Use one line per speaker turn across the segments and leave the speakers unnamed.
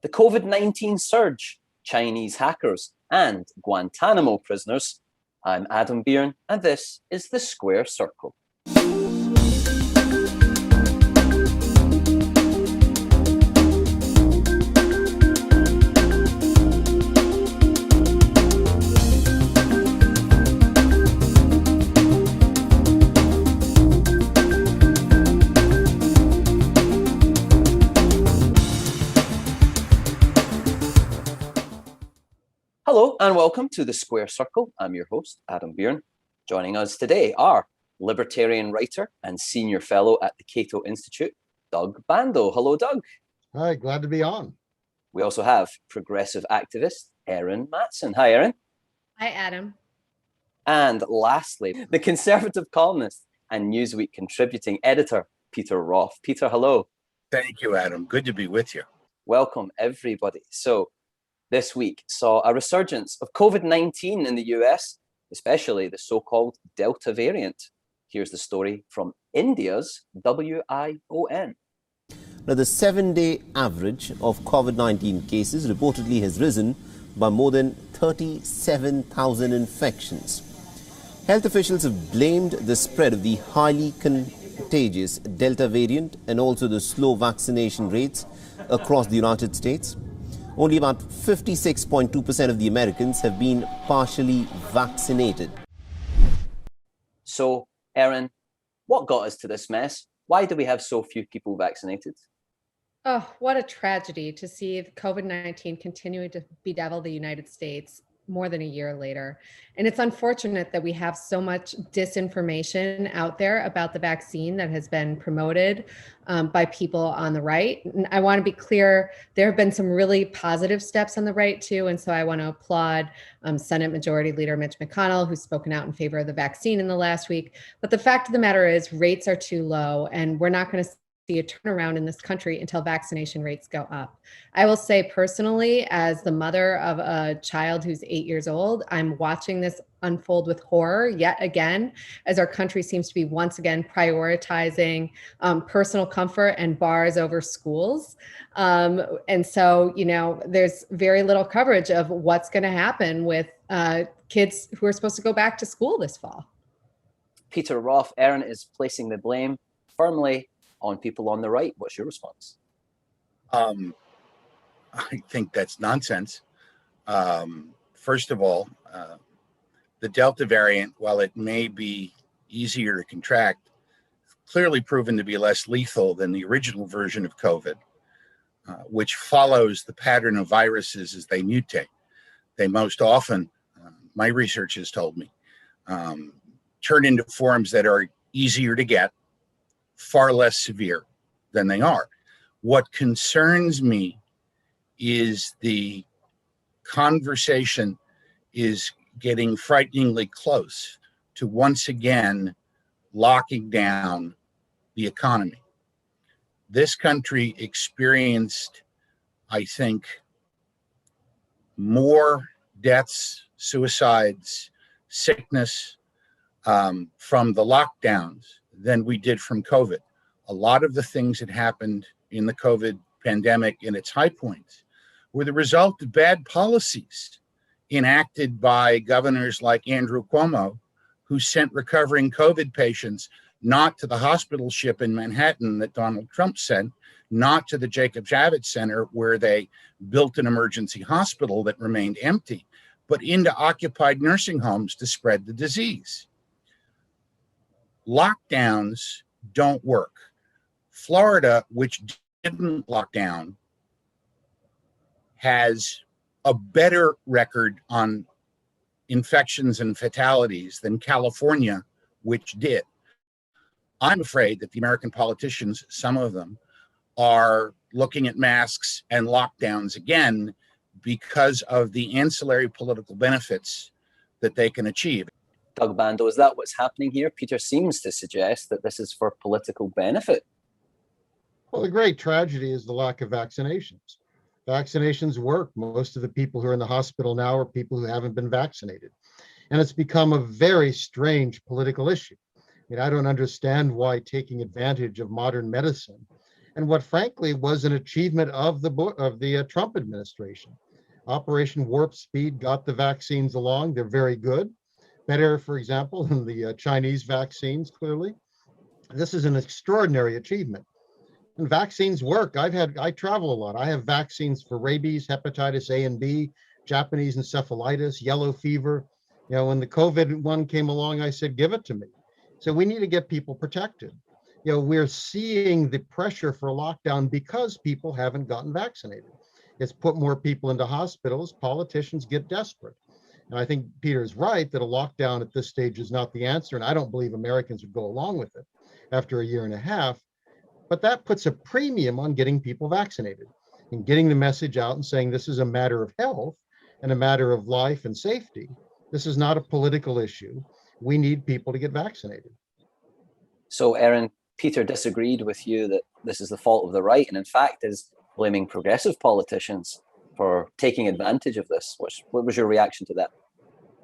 the COVID-19 surge, Chinese hackers, and Guantanamo prisoners. I'm Adam Byrne, and this is The Square Circle. Hello and welcome to The Square Circle. I'm your host, Adam Byrne. Joining us today are libertarian writer and senior fellow at the Cato Institute, Doug Bandow. Hello, Doug.
Hi, glad to be on.
We also have progressive activist Erin Matson. Hi, Erin.
Hi, Adam.
And lastly, the conservative columnist and Newsweek contributing editor, Peter Roff. Peter, hello.
Thank you, Adam. Good to be with you.
Welcome, everybody. So, this week saw a resurgence of COVID-19 in the US, especially the so-called Delta variant. Here's the story from India's WION.
Now, the 7-day average of COVID-19 cases reportedly has risen by more than 37,000 infections. Health officials have blamed the spread of the highly contagious Delta variant and also the slow vaccination rates across the United States. Only about 56.2% of the Americans have been partially vaccinated.
So, Erin, what got us to this mess? Why do we have so few people vaccinated?
Oh, what a tragedy to see COVID-19 continuing to bedevil the United States more than a year later. And it's unfortunate that we have so much disinformation out there about the vaccine that has been promoted by people on the right. And I want to be clear, there have been some really positive steps on the right too. And so I want to applaud Senate Majority Leader Mitch McConnell, who's spoken out in favor of the vaccine in the last week. But the fact of the matter is rates are too low, and we're not going to see a turnaround in this country until vaccination rates go up. I will say personally, as the mother of a child who's 8 years old, I'm watching this unfold with horror yet again, as our country seems to be once again prioritizing personal comfort and bars over schools. And so, you know, there's very little coverage of what's going to happen with kids who are supposed to go back to school this fall.
Peter Roff, Erin is placing the blame firmly on people on the right. What's your response?
I think that's nonsense. First of all, the Delta variant, while it may be easier to contract, clearly proven to be less lethal than the original version of COVID, which follows the pattern of viruses as they mutate. They most often, my research has told me, turn into forms that are easier to get, far less severe than they are. What concerns me is the conversation is getting frighteningly close to once again locking down the economy. This country experienced, I think, more deaths, suicides, sickness from the lockdowns than we did from COVID. A lot of the things that happened in the COVID pandemic in its high points were the result of bad policies enacted by governors like Andrew Cuomo, who sent recovering COVID patients not to the hospital ship in Manhattan that Donald Trump sent, not to the Jacob Javits Center where they built an emergency hospital that remained empty, but into occupied nursing homes to spread the disease. Lockdowns don't work. Florida, which didn't lock down, has a better record on infections and fatalities than California, which did. I'm afraid that the American politicians, some of them, are looking at masks and lockdowns again because of the ancillary political benefits that they can achieve.
Doug Bandow, is that what's happening here? Peter seems to suggest that this is for political benefit.
Well, the great tragedy is the lack of vaccinations. Vaccinations work. Most of the people who are in the hospital now are people who haven't been vaccinated. And it's become a very strange political issue. I mean, I don't understand why taking advantage of modern medicine and what frankly was an achievement of the Trump administration. Operation Warp Speed got the vaccines along. They're very good, better, for example, than the Chinese vaccines, clearly. This is an extraordinary achievement. And vaccines work. I travel a lot. I have vaccines for rabies, hepatitis A and B, Japanese encephalitis, yellow fever. You know, when the COVID one came along, I said, give it to me. So we need to get people protected. You know, we're seeing the pressure for lockdown because people haven't gotten vaccinated. It's put more people into hospitals. Politicians get desperate. And I think Peter is right that a lockdown at this stage is not the answer. And I don't believe Americans would go along with it after a year and a half. But that puts a premium on getting people vaccinated and getting the message out and saying this is a matter of health and a matter of life and safety. This is not a political issue. We need people to get vaccinated.
So, Erin, Peter disagreed with you that this is the fault of the right, and in fact is blaming progressive politicians for taking advantage of this. What was your reaction to that?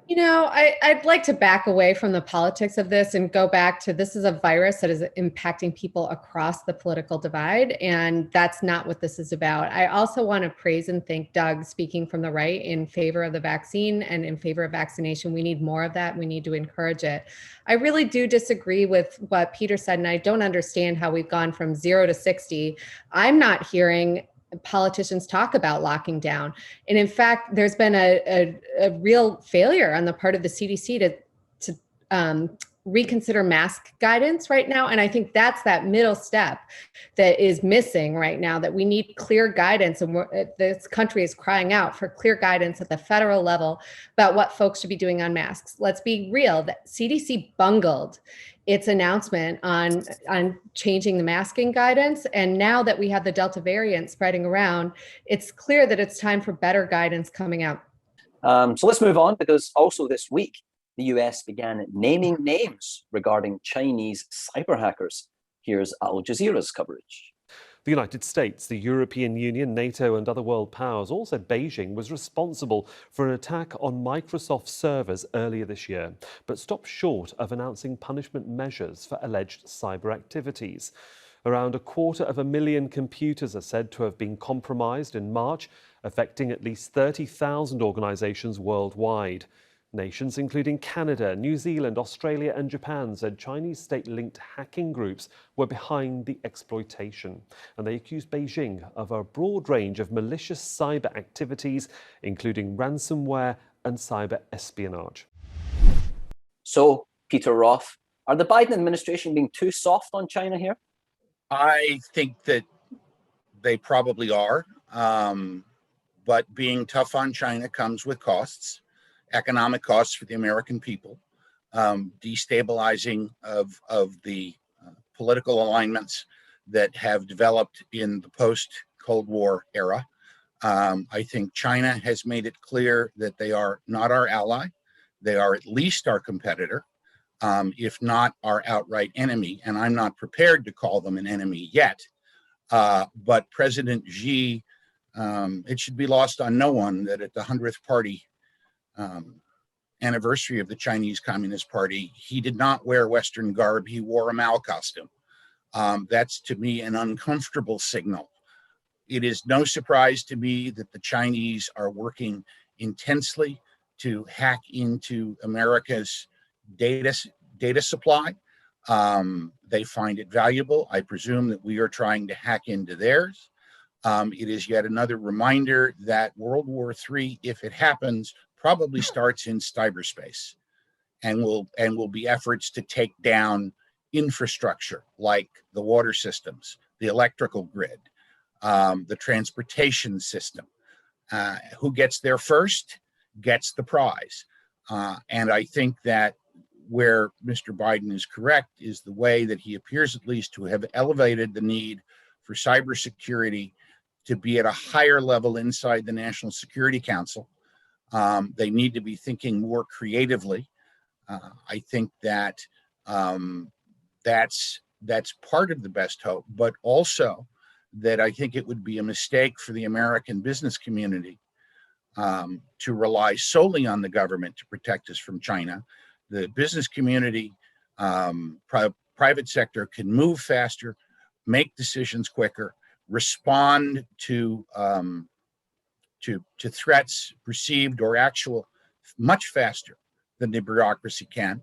You know, I'd like to back away from the politics of this and go back to this is a virus that is impacting people across the political divide, and that's not what this is about. I also want to praise and thank Doug, speaking from the right in favor of the vaccine and in favor of vaccination. We need more of that. We need to encourage it. I really do disagree with what Peter said, and I don't understand how we've gone from 0 to 60. I'm not hearing politicians talk about locking down. And in fact, there's been a real failure on the part of the CDC to reconsider mask guidance right now. And I think that's that middle step that is missing right now, that we need clear guidance. And this country is crying out for clear guidance at the federal level about what folks should be doing on masks. Let's be real, that CDC bungled its announcement on changing the masking guidance. And now that we have the Delta variant spreading around, it's clear that it's time for better guidance coming out.
So let's move on, because also this week, the US began naming names regarding Chinese cyber hackers. Here's Al Jazeera's coverage.
The United States, the European Union, NATO and other world powers all said Beijing was responsible for an attack on Microsoft servers earlier this year, but stopped short of announcing punishment measures for alleged cyber activities. Around 250,000 computers are said to have been compromised in March, affecting at least 30,000 organizations worldwide. Nations including Canada, New Zealand, Australia and Japan said Chinese state-linked hacking groups were behind the exploitation, and they accused Beijing of a broad range of malicious cyber activities, including ransomware and cyber espionage.
So, Peter Roff, are the Biden administration being too soft on China here?
I think that they probably are, but being tough on China comes with costs. Economic costs for the American people, destabilizing of the political alignments that have developed in the post-Cold War era. I think China has made it clear that they are not our ally. They are at least our competitor, if not our outright enemy. And I'm not prepared to call them an enemy yet. But President Xi, it should be lost on no one that at the 100th party anniversary of the Chinese Communist Party, he did not wear Western garb, he wore a Mao costume. That's to me an uncomfortable signal. It is no surprise to me that the Chinese are working intensely to hack into America's data supply. They find it valuable. I presume that we are trying to hack into theirs. It is yet another reminder that World War III, if it happens, probably starts in cyberspace, and will be efforts to take down infrastructure like the water systems, the electrical grid, the transportation system. Who gets there first gets the prize. And I think that where Mr. Biden is correct is the way that he appears at least to have elevated the need for cybersecurity to be at a higher level inside the National Security Council. They need to be thinking more creatively. I think that that's part of the best hope, but also that I think it would be a mistake for the American business community to rely solely on the government to protect us from China. The business community, private sector can move faster. make decisions quicker, respond to threats, perceived or actual, much faster than the bureaucracy can.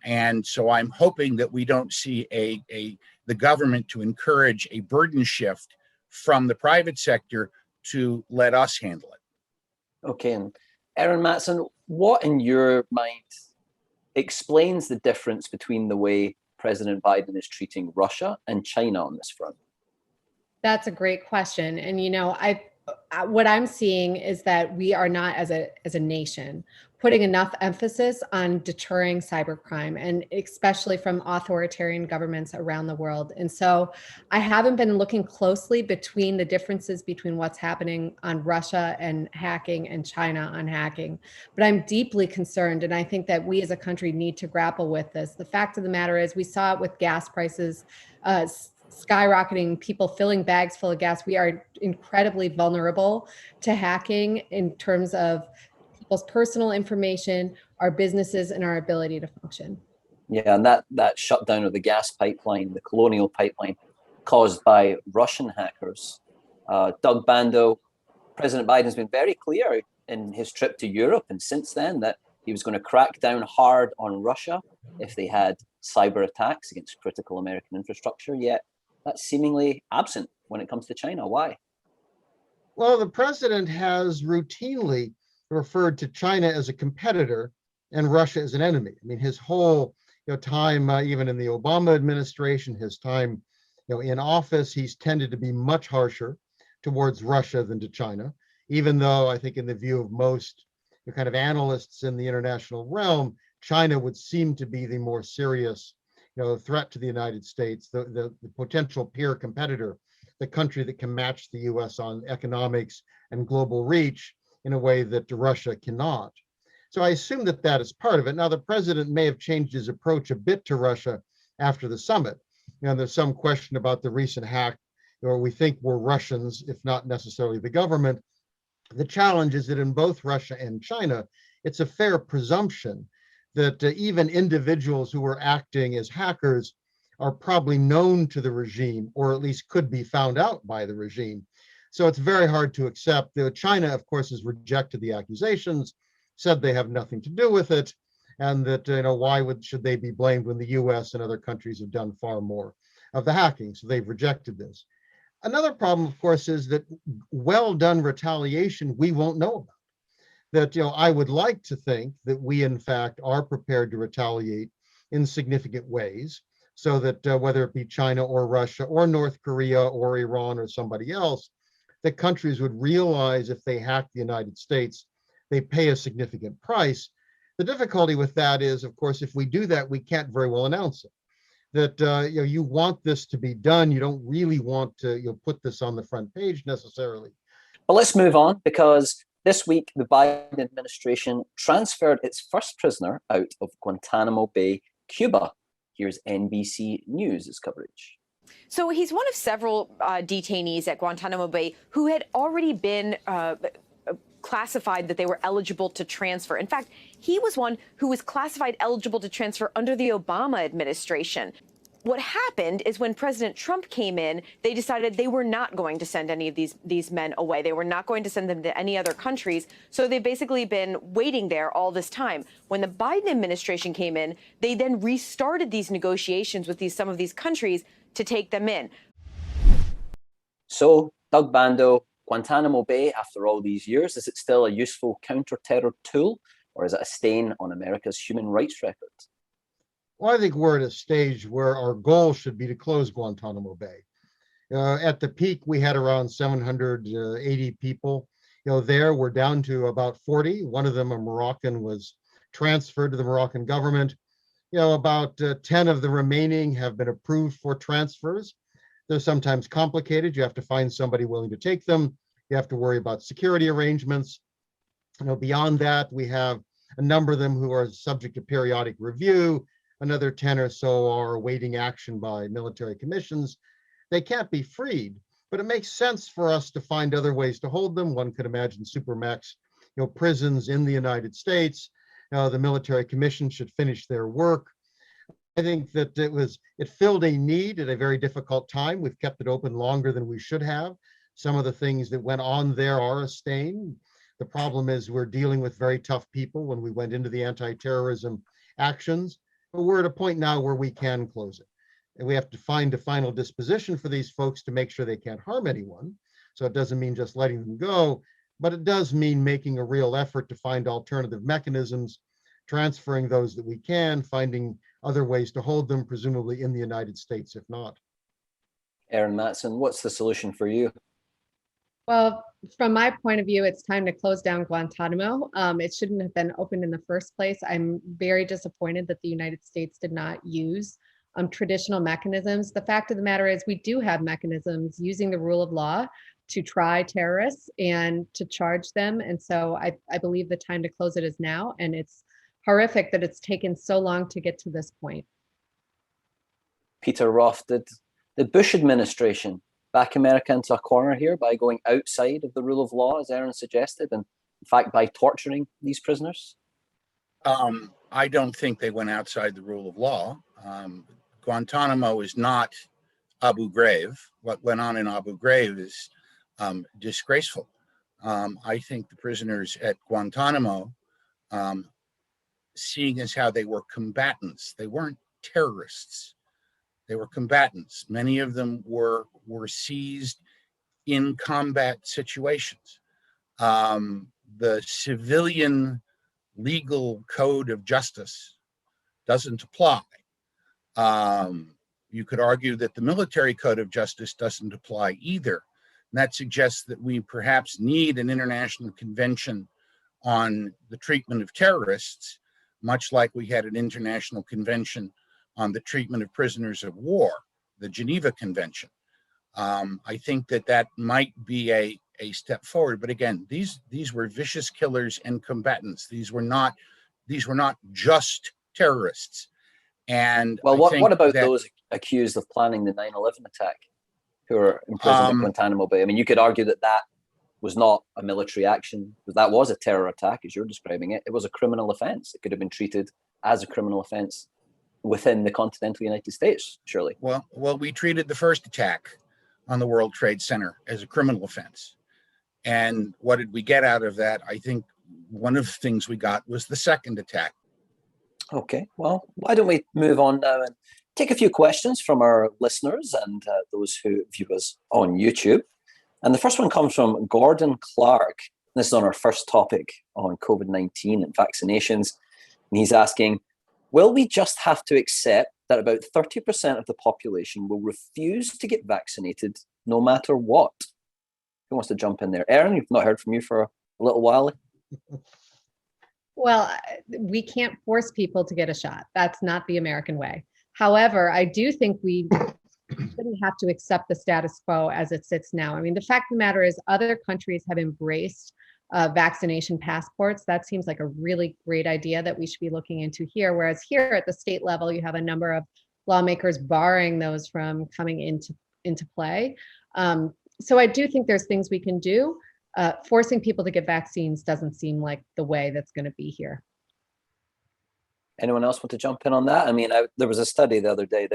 And so I'm hoping that we don't see the government to encourage a burden shift from the private sector to let us handle it.
Okay, and Erin Matson, what in your mind explains the difference between the way President Biden is treating Russia and China on this front?
That's a great question. And, what I'm seeing is that we are not, as a nation, putting enough emphasis on deterring cybercrime, and especially from authoritarian governments around the world. And so I haven't been looking closely between the differences between what's happening on Russia and hacking and China on hacking. But I'm deeply concerned, and I think that we as a country need to grapple with this. The fact of the matter is, we saw it with gas prices skyrocketing, people filling bags full of gas. We are incredibly vulnerable to hacking in terms of people's personal information, our businesses, and our ability to function.
Yeah, and that shutdown of the gas pipeline, the Colonial Pipeline, caused by Russian hackers. Doug Bandow, President Biden's been very clear in his trip to Europe and since then that he was going to crack down hard on Russia if they had cyber attacks against critical American infrastructure, yet that's seemingly absent when it comes to China. Why?
Well, the president has routinely referred to China as a competitor and Russia as an enemy. I mean, his whole time, even in the Obama administration, his time in office, he's tended to be much harsher towards Russia than to China, even though I think in the view of most kind of analysts in the international realm, China would seem to be the more serious threat to the United States, the potential peer competitor, the country that can match the US on economics and global reach in a way that Russia cannot. So I assume that that is part of it. Now, the president may have changed his approach a bit to Russia after the summit. There's some question about the recent hack, or we think were Russians, if not necessarily the government. The challenge is that in both Russia and China, it's a fair presumption that even individuals who are acting as hackers are probably known to the regime, or at least could be found out by the regime. So it's very hard to accept. China, of course, has rejected the accusations, said they have nothing to do with it, and that why should they be blamed when the US and other countries have done far more of the hacking? So they've rejected this. Another problem, of course, is that well done retaliation we won't know about. That I would like to think that we in fact are prepared to retaliate in significant ways, so that whether it be China or Russia or North Korea or Iran or somebody else, that countries would realize if they hack the United States, they pay a significant price. The difficulty with that is, of course, if we do that, we can't very well announce it. That you want this to be done. You don't really want to put this on the front page necessarily.
But let's move on, because this week the Biden administration transferred its first prisoner out of Guantanamo Bay, Cuba. Here's NBC News' coverage.
So he's one of several detainees at Guantanamo Bay who had already been classified that they were eligible to transfer. In fact, he was one who was classified eligible to transfer under the Obama administration. What happened is when President Trump came in, they decided they were not going to send any of these men away. They were not going to send them to any other countries. So they've basically been waiting there all this time. When the Biden administration came in, they then restarted these negotiations with some of these countries to take them in.
So, Doug Bandow, Guantanamo Bay, after all these years, is it still a useful counter-terror tool, or is it a stain on America's human rights record?
Well, I think we're at a stage where our goal should be to close Guantanamo Bay. At the peak, we had around 780 people. There we're down to about 40. One of them, a Moroccan, was transferred to the Moroccan government. About 10 of the remaining have been approved for transfers. They're sometimes complicated. You have to find somebody willing to take them. You have to worry about security arrangements. Beyond that, we have a number of them who are subject to periodic review. Another 10 or so are awaiting action by military commissions. They can't be freed, but it makes sense for us to find other ways to hold them. One could imagine supermax, prisons in the United States. The military commission should finish their work. I think that it filled a need at a very difficult time. We've kept it open longer than we should have. Some of the things that went on there are a stain. The problem is we're dealing with very tough people when we went into the anti-terrorism actions, but we're at a point now where we can close it. And we have to find a final disposition for these folks to make sure they can't harm anyone. So it doesn't mean just letting them go, but it does mean making a real effort to find alternative mechanisms, transferring those that we can, finding other ways to hold them, presumably in the United States, if not.
Erin Matson, what's the solution for you?
Well, from my point of view, it's time to close down Guantanamo. It shouldn't have been opened in the first place. I'm very disappointed that the United States did not use traditional mechanisms. The fact of the matter is we do have mechanisms using the rule of law to try terrorists and to charge them. And so I believe the time to close it is now. And it's horrific that it's taken so long to get to this point.
Peter Roff, did the Bush administration back America into a corner here by going outside of the rule of law, as Erin suggested, and in fact by torturing these prisoners?
I don't think they went outside the rule of law. Guantanamo is not Abu Ghraib. What went on in Abu Ghraib is disgraceful. I think the prisoners at Guantanamo, seeing as how they were combatants, they weren't terrorists. They were combatants. Many of them were seized in combat situations. The civilian legal code of justice doesn't apply. You could argue that the military code of justice doesn't apply either. And that suggests that we perhaps need an international convention on the treatment of terrorists, much like we had an international convention on the treatment of prisoners of war, the Geneva Convention. I think that might be a step forward. But again, these were vicious killers and combatants. These were not just terrorists. And
well, what about those accused of planning the 9/11 attack who are imprisoned at Guantanamo Bay? I mean, you could argue that was not a military action, because that was a terror attack, as you're describing it. It was a criminal offense. It could have been treated as a criminal offense within the continental United States, surely.
Well, we treated the first attack on the World Trade Center as a criminal offense. And what did we get out of that? I think one of the things we got was the second attack.
Okay, well, why don't we move on now and take a few questions from our listeners and those who view us on YouTube. And the first one comes from Gordon Clark. This is on our first topic on COVID-19 and vaccinations. And he's asking, will we just have to accept that about 30% of the population will refuse to get vaccinated no matter what? Who wants to jump in there? Erin, we've not heard from you for a little while.
Well, we can't force people to get a shot. That's not the American way. However, I do think we shouldn't have to accept the status quo as it sits now. I mean, the fact of the matter is other countries have embraced vaccination passports. That seems like a really great idea that we should be looking into here. Whereas here at the state level, you have a number of lawmakers barring those from coming into play. So I do think there's things we can do. Forcing people to get vaccines doesn't seem like the way that's going to be here.
Anyone else want to jump in on that? I mean, there was a study the other day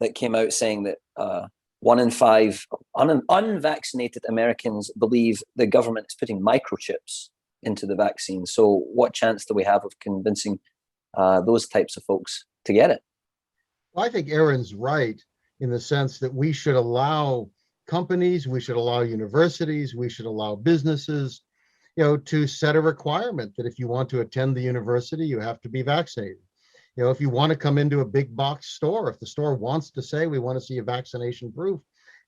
that came out saying that 1 in 5 unvaccinated Americans believe the government is putting microchips into the vaccine. So what chance do we have of convincing those types of folks to get it?
Well, I think Erin's right in the sense that we should allow companies, we should allow universities, we should allow businesses, to set a requirement that if you want to attend the university, you have to be vaccinated. If you want to come into a big box store, if the store wants to say, we want to see a vaccination proof,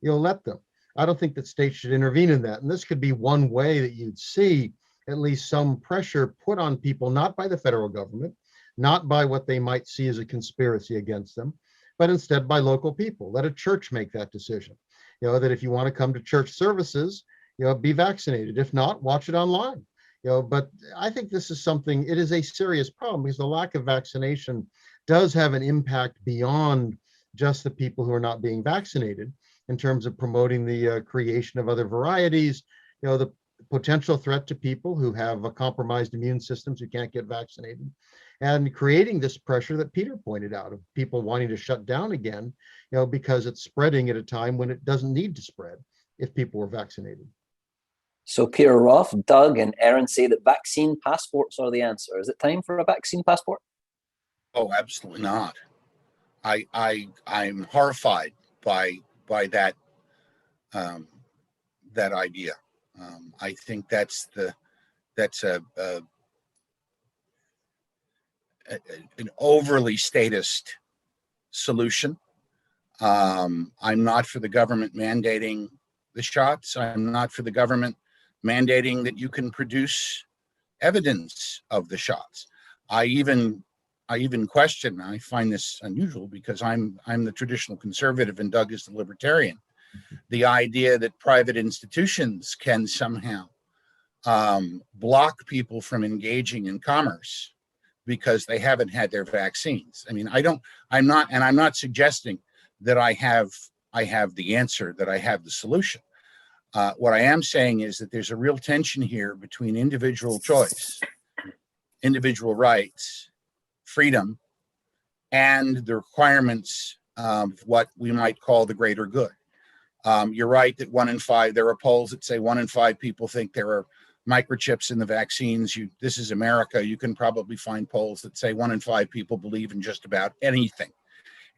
let them. I don't think that states should intervene in that. And this could be one way that you'd see at least some pressure put on people, not by the federal government, not by what they might see as a conspiracy against them, but instead by local people. Let a church make that decision. That if you want to come to church services, be vaccinated. If not, watch it online. But I think this is something, it is a serious problem because the lack of vaccination does have an impact beyond just the people who are not being vaccinated in terms of promoting the creation of other varieties, the potential threat to people who have a compromised immune systems who can't get vaccinated. and creating this pressure that Peter pointed out of people wanting to shut down again, because it's spreading at a time when it doesn't need to spread if people were vaccinated.
So Peter Roff, Doug, and Erin say that vaccine passports are the answer. Is it time for a vaccine passport?
Oh, absolutely not. I'm horrified by that that idea. I think that's an overly statist solution. I'm not for the government mandating the shots. I'm not for the government mandating that you can produce evidence of the shots. I even question, I find this unusual because I'm the traditional conservative and Doug is the libertarian, the idea that private institutions can somehow block people from engaging in commerce because they haven't had their vaccines. I mean, I'm not suggesting that I have the answer, that I have the solution. What I am saying is that there's a real tension here between individual choice, individual rights, freedom, and the requirements of what we might call the greater good. You're right that 1 in 5, there are polls that say 1 in 5 people think there are microchips in the vaccines. This is America. You can probably find polls that say 1 in 5 people believe in just about anything.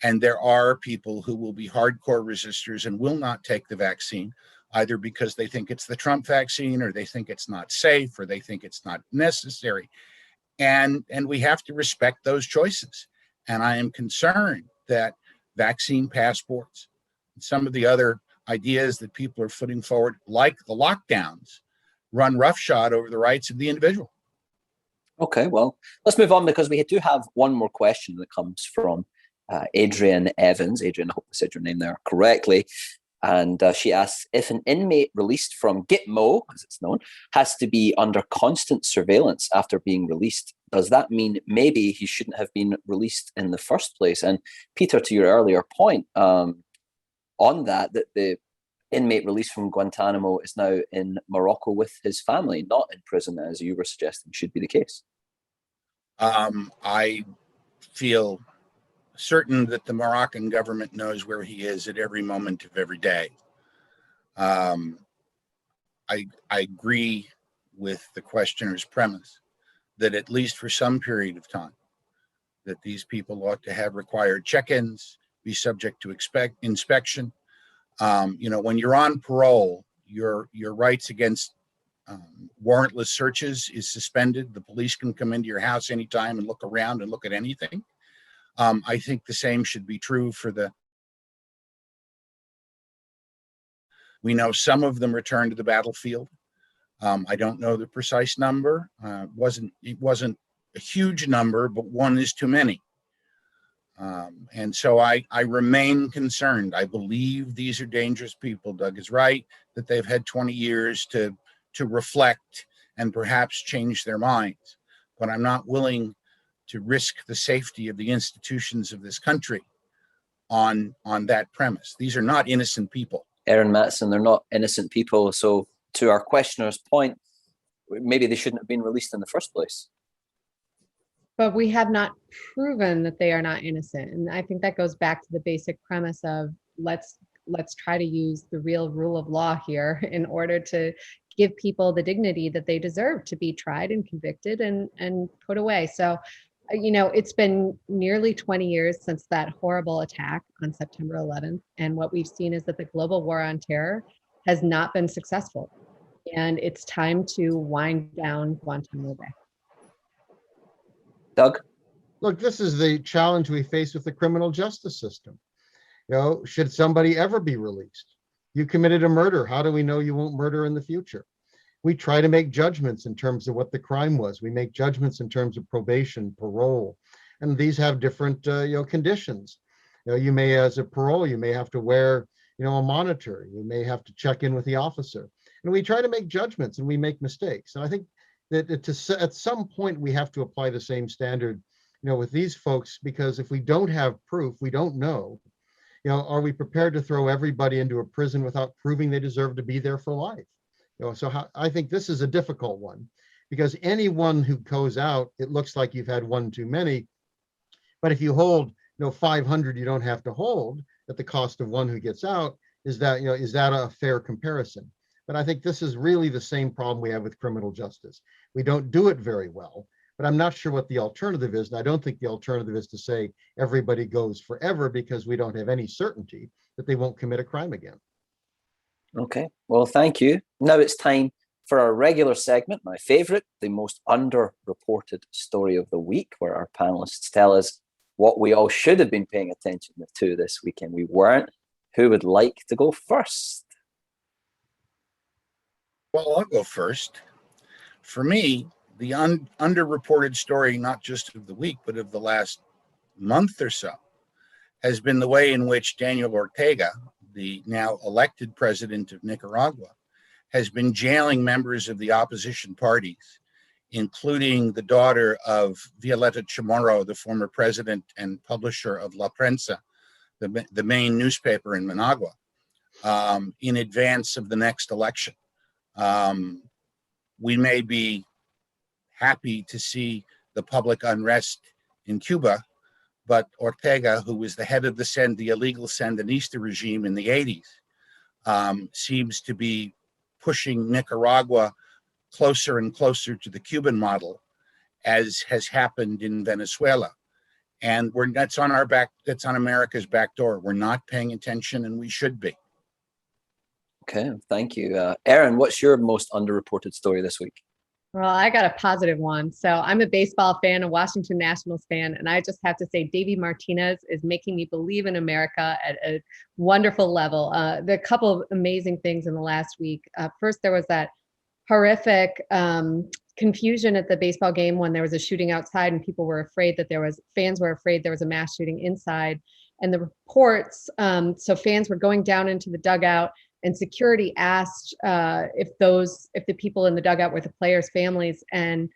And there are people who will be hardcore resistors and will not take the vaccine, either because they think it's the Trump vaccine, or they think it's not safe, or they think it's not necessary. And we have to respect those choices. And I am concerned that vaccine passports and some of the other ideas that people are putting forward, like the lockdowns, run roughshod over the rights of the individual.
Okay, well, let's move on, because we do have one more question that comes from Adrian Evans. Adrian, I hope I said your name there correctly. And she asks, if an inmate released from Gitmo, as it's known, has to be under constant surveillance after being released, does that mean maybe he shouldn't have been released in the first place? And Peter, to your earlier point on that the inmate released from Guantanamo is now in Morocco with his family, not in prison, as you were suggesting should be the case.
I feel certain that the Moroccan government knows where he is at every moment of every day. I agree with the questioner's premise that at least for some period of time, that these people ought to have required check-ins, be subject to inspection. When you're on parole, your rights against warrantless searches is suspended. The police can come into your house anytime and look around and look at anything. I think the same should be true for we know some of them return to the battlefield. I don't know the precise number. It wasn't a huge number, but one is too many. And so I remain concerned. I believe these are dangerous people. Doug is right that they've had 20 years to reflect and perhaps change their minds. But I'm not willing to risk the safety of the institutions of this country on that premise. These are not innocent people.
Erin Matson, they're not innocent people. So to our questioner's point, maybe they shouldn't have been released in the first place.
But we have not proven that they are not innocent. And I think that goes back to the basic premise of let's try to use the real rule of law here in order to give people the dignity that they deserve to be tried and convicted and put away. So, it's been nearly 20 years since that horrible attack on September 11th. And what we've seen is that the global war on terror has not been successful. And it's time to wind down Guantanamo Bay.
Doug?
Look, this is the challenge we face with the criminal justice system. Should somebody ever be released? You committed a murder. How do we know you won't murder in the future? We try to make judgments in terms of what the crime was. We make judgments in terms of probation, parole, and these have different conditions. You may, as a parole, you may have to wear a monitor. You may have to check in with the officer. And we try to make judgments and we make mistakes. And I think that at some point we have to apply the same standard, with these folks, because if we don't have proof, we don't know. Are we prepared to throw everybody into a prison without proving they deserve to be there for life? So I think this is a difficult one. because anyone who goes out, it looks like you've had one too many. But if you hold, 500 you don't have to hold at the cost of one who gets out, is that a fair comparison? But I think this is really the same problem we have with criminal justice. We don't do it very well, but I'm not sure what the alternative is. And I don't think the alternative is to say everybody goes forever, because we don't have any certainty that they won't commit a crime again.
Okay, well, thank you. Now it's time for our regular segment, my favorite, the most underreported story of the week, where our panelists tell us what we all should have been paying attention to this weekend. We weren't. Who would like to go first?
Well, I'll go first. For me, the underreported story, not just of the week, but of the last month or so, has been the way in which Daniel Ortega, the now elected president of Nicaragua, has been jailing members of the opposition parties, including the daughter of Violeta Chamorro, the former president and publisher of La Prensa, the main newspaper in Managua, in advance of the next election. We may be happy to see the public unrest in Cuba, but Ortega, who was the head of the illegal Sandinista regime in the 80s, seems to be pushing Nicaragua closer and closer to the Cuban model, as has happened in Venezuela. And that's on our back, that's on America's back door. We're not paying attention, and we should be.
Okay, thank you. Erin, what's your most underreported story this week?
Well, I got a positive one. So I'm a baseball fan, a Washington Nationals fan, and I just have to say Davey Martinez is making me believe in America at a wonderful level. There are a couple of amazing things in the last week. First, there was that horrific confusion at the baseball game when there was a shooting outside, and people were afraid that fans were afraid there was a mass shooting inside. And the reports, so fans were going down into the dugout, and security asked if the people in the dugout were the players' families, and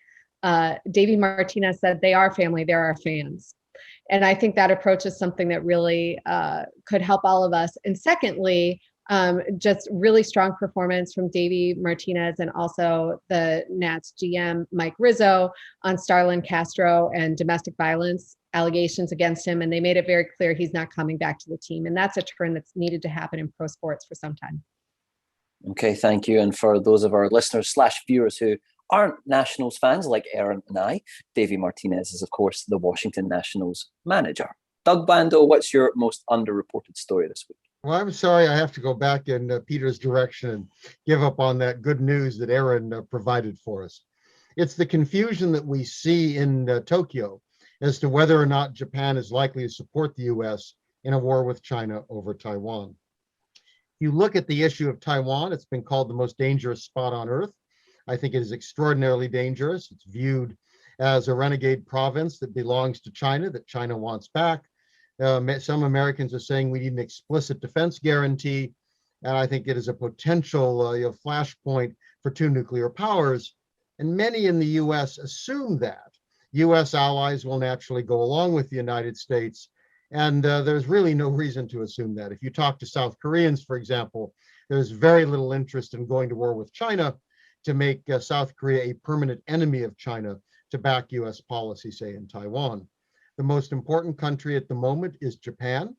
Davey Martinez said they are family, they're our fans. And I think that approach is something that really could help all of us. And secondly, just really strong performance from Davey Martinez and also the Nats GM Mike Rizzo on Starlin Castro and domestic violence allegations against him, and they made it very clear he's not coming back to the team, and that's a turn that's needed to happen in pro sports for some time.
Okay, thank you. And for those of our listeners / viewers who aren't Nationals fans like Erin and I, Davey Martinez is, of course, the Washington Nationals manager. Doug Bandow, what's your most underreported story this week?
Well, I'm sorry, I have to go back in Peter's direction and give up on that good news that Erin provided for us. It's the confusion that we see in Tokyo as to whether or not Japan is likely to support the US in a war with China over Taiwan. If you look at the issue of Taiwan, it's been called the most dangerous spot on earth. I think it is extraordinarily dangerous. It's viewed as a renegade province that belongs to China, that China wants back. Some Americans are saying we need an explicit defense guarantee, and I think it is a potential flashpoint for two nuclear powers. And many in the US assume that US allies will naturally go along with the United States. And there's really no reason to assume that. If you talk to South Koreans, for example, there's very little interest in going to war with China to make South Korea a permanent enemy of China to back US policy, say, in Taiwan. The most important country at the moment is Japan.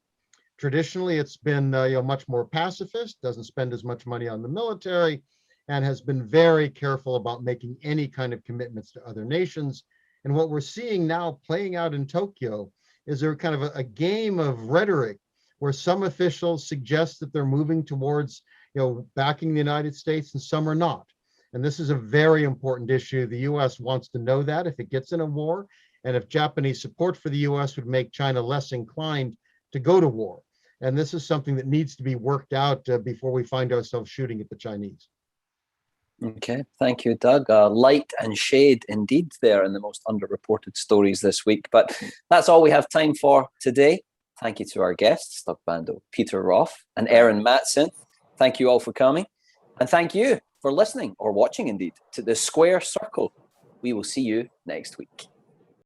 Traditionally, it's been much more pacifist, doesn't spend as much money on the military, and has been very careful about making any kind of commitments to other nations. And what we're seeing now playing out in Tokyo is there kind of a game of rhetoric where some officials suggest that they're moving towards backing the United States and some are not. And this is a very important issue. The US wants to know that if it gets in a war, and if Japanese support for the US would make China less inclined to go to war. And this is something that needs to be worked out before we find ourselves shooting at the Chinese.
Okay, thank you, Doug. Light and shade indeed there in the most underreported stories this week. But that's all we have time for today. Thank you to our guests, Doug Bandow, Peter Roff, and Erin Matson. Thank you all for coming. And thank you for listening or watching indeed to The Square Circle. We will see you next week.